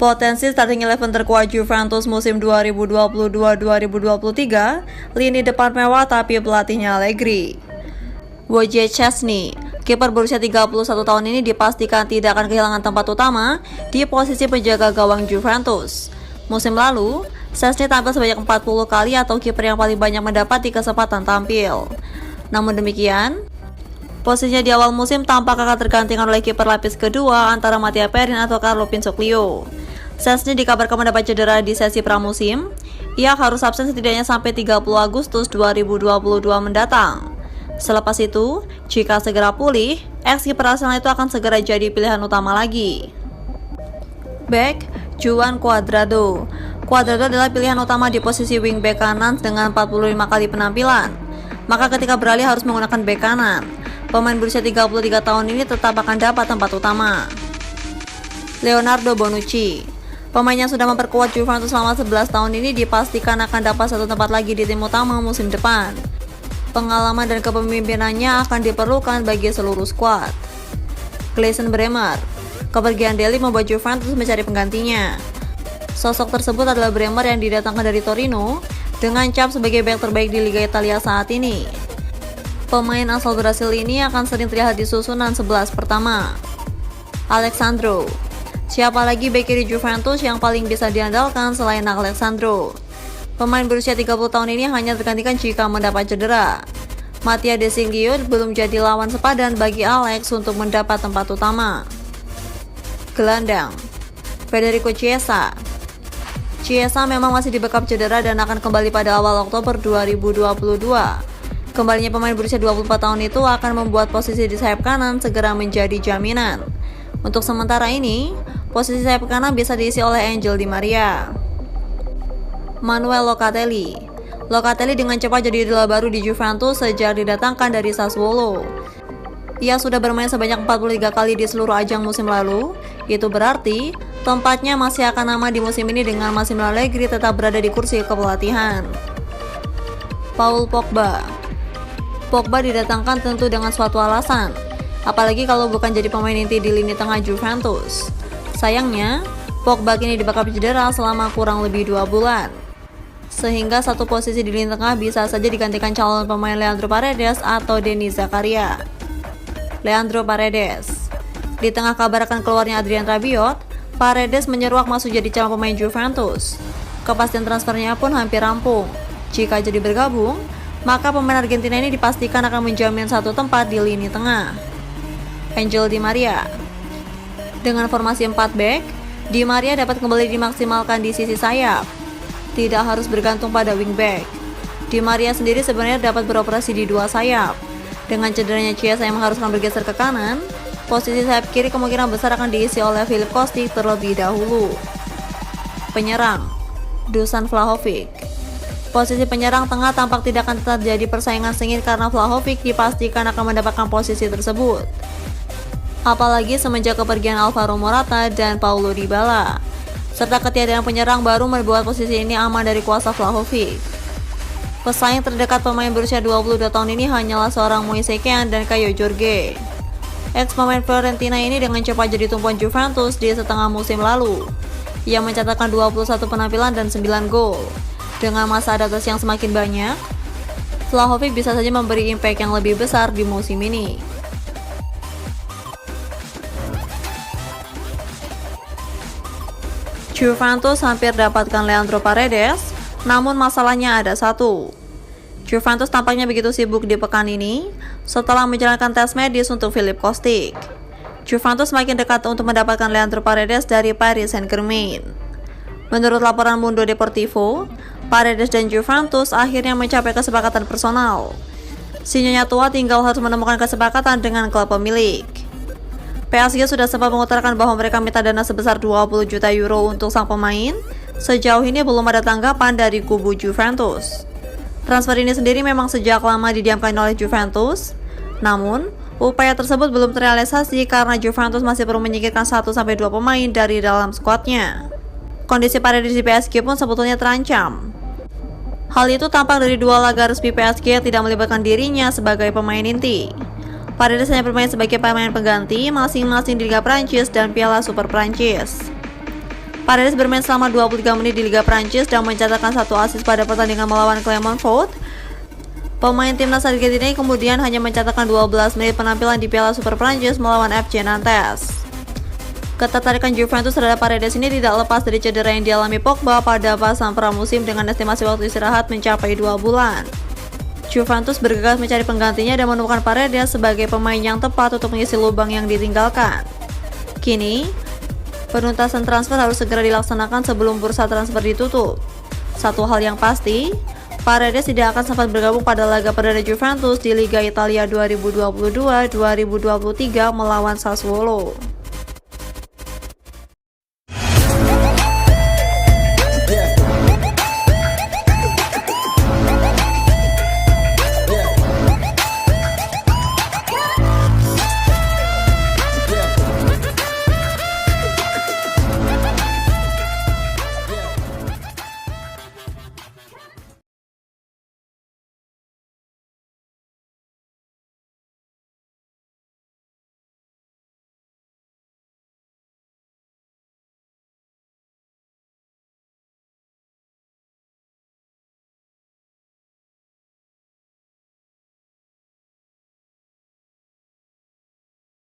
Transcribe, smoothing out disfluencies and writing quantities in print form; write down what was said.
Potensi starting 11 terkuat Juventus musim 2022-2023, lini depan mewah tapi pelatihnya Allegri. Wojciech Szczesny, kiper berusia 31 tahun ini dipastikan tidak akan kehilangan tempat utama di posisi penjaga gawang Juventus. Musim lalu, Szczesny tampil sebanyak 40 kali atau kiper yang paling banyak mendapati kesempatan tampil. Namun demikian, posisinya di awal musim tampak akan tergantikan oleh kiper lapis kedua antara Mattia Perin atau Carlo Pinsoglio. Szczesny dikabarkan mendapat cedera di sesi pramusim. Ia harus absen setidaknya sampai 30 Agustus 2022 mendatang. Selepas itu, jika segera pulih, ex-kiper Arsenal itu akan segera jadi pilihan utama lagi. Back, Juan Cuadrado. Cuadrado adalah pilihan utama di posisi wingback kanan dengan 45 kali penampilan. Maka ketika beralih harus menggunakan back kanan. Pemain berusia 33 tahun ini tetap akan dapat tempat utama. Leonardo Bonucci. Pemain yang sudah memperkuat Juventus selama 11 tahun ini dipastikan akan dapat satu tempat lagi di tim utama musim depan. Pengalaman dan kepemimpinannya akan diperlukan bagi seluruh skuad. Klaassen Bremer. Kepergian Dele membuat Juventus mencari penggantinya. Sosok tersebut adalah Bremer yang didatangkan dari Torino dengan cap sebagai bek terbaik di Liga Italia saat ini. Pemain asal Brasil ini akan sering terlihat di susunan 11 pertama. Alex Sandro. Siapa lagi bek kiri Juventus yang paling bisa diandalkan selain Alex Sandro? Pemain berusia 30 tahun ini hanya tergantikan jika mendapat cedera. Mattia De Sciglio belum jadi lawan sepadan bagi Alex untuk mendapat tempat utama. Gelandang Federico Chiesa. Chiesa memang masih dibekap cedera dan akan kembali pada awal Oktober 2022. Kembalinya pemain berusia 24 tahun itu akan membuat posisi di sayap kanan segera menjadi jaminan. Untuk sementara ini, posisi sayap kanan bisa diisi oleh Angel Di Maria. Manuel Locatelli. Locatelli dengan cepat jadi idola baru di Juventus sejak didatangkan dari Sassuolo. Ia sudah bermain sebanyak 43 kali di seluruh ajang musim lalu. Itu berarti tempatnya masih akan aman di musim ini dengan Massimiliano Allegri tetap berada di kursi kepelatihan. Paul Pogba. Pogba didatangkan tentu dengan suatu alasan, apalagi kalau bukan jadi pemain inti di lini tengah Juventus. Sayangnya, Pogba kini dibekap cedera selama kurang lebih 2 bulan. Sehingga satu posisi di lini tengah bisa saja digantikan calon pemain Leandro Paredes atau Denis Zakaria. Leandro Paredes. Di tengah kabar akan keluarnya Adrien Rabiot, Paredes menyeruak masuk jadi calon pemain Juventus. Kepastian transfernya pun hampir rampung. Jika jadi bergabung, maka pemain Argentina ini dipastikan akan menjamin satu tempat di lini tengah. Angel Di Maria. Dengan formasi 4 back, Di Maria dapat kembali dimaksimalkan di sisi sayap. Tidak harus bergantung pada wingback. Di Maria sendiri sebenarnya dapat beroperasi di 2 sayap. Dengan cederanya Chiesa yang mengharuskan bergeser ke kanan, posisi sayap kiri kemungkinan besar akan diisi oleh Filip Kostic terlebih dahulu. Penyerang Dusan Vlahovic. Posisi penyerang tengah tampak tidak akan terjadi persaingan sengit karena Vlahovic dipastikan akan mendapatkan posisi tersebut. Apalagi semenjak kepergian Alvaro Morata dan Paulo Dybala. Serta ketiadaan penyerang baru membuat posisi ini aman dari kuasa Vlahovic. Pesaing terdekat pemain berusia 22 tahun ini hanyalah seorang Moise Kean dan Caio Jorge. Ex-pemain Fiorentina ini dengan cepat jadi tumpuan Juventus di setengah musim lalu. Ia mencatatkan 21 penampilan dan 9 gol. Dengan masa adaptasi yang semakin banyak, Vlahovic bisa saja memberi impact yang lebih besar di musim ini. Juventus hampir dapatkan Leandro Paredes, namun masalahnya ada satu. Juventus tampaknya begitu sibuk di pekan ini setelah menjalankan tes medis untuk Filip Kostic. Juventus semakin dekat untuk mendapatkan Leandro Paredes dari Paris Saint-Germain. Menurut laporan Mundo Deportivo, Paredes dan Juventus akhirnya mencapai kesepakatan personal. Si nyonya tua tinggal harus menemukan kesepakatan dengan klub pemilik. PSG sudah sempat mengutarakan bahwa mereka minta dana sebesar 20 juta euro untuk sang pemain. Sejauh ini belum ada tanggapan dari kubu Juventus. Transfer ini sendiri memang sejak lama didiamkan oleh Juventus. Namun, upaya tersebut belum terrealisasi karena Juventus masih perlu menyingkirkan 1-2 pemain dari dalam skuadnya. Kondisi Paredes di PSG pun sebetulnya terancam. Hal itu tampak dari 2 laga resmi PSG yang tidak melibatkan dirinya sebagai pemain inti. Paredes hanya bermain sebagai pemain pengganti masing-masing di Liga Prancis dan Piala Super Prancis. Paredes bermain selama 23 menit di Liga Prancis dan mencatatkan 1 assist pada pertandingan melawan Clermont-Foot. Pemain timnas Argentina kemudian hanya mencatatkan 12 menit penampilan di Piala Super Prancis melawan FC Nantes. Ketertarikan Juventus terhadap Paredes ini tidak lepas dari cedera yang dialami Pogba pada pasang pramusim dengan estimasi waktu istirahat mencapai 2 bulan. Juventus bergegas mencari penggantinya dan menemukan Paredes sebagai pemain yang tepat untuk mengisi lubang yang ditinggalkan. Kini, penuntasan transfer harus segera dilaksanakan sebelum bursa transfer ditutup. Satu hal yang pasti, Paredes tidak akan sempat bergabung pada laga perdana Juventus di Liga Italia 2022-2023 melawan Sassuolo.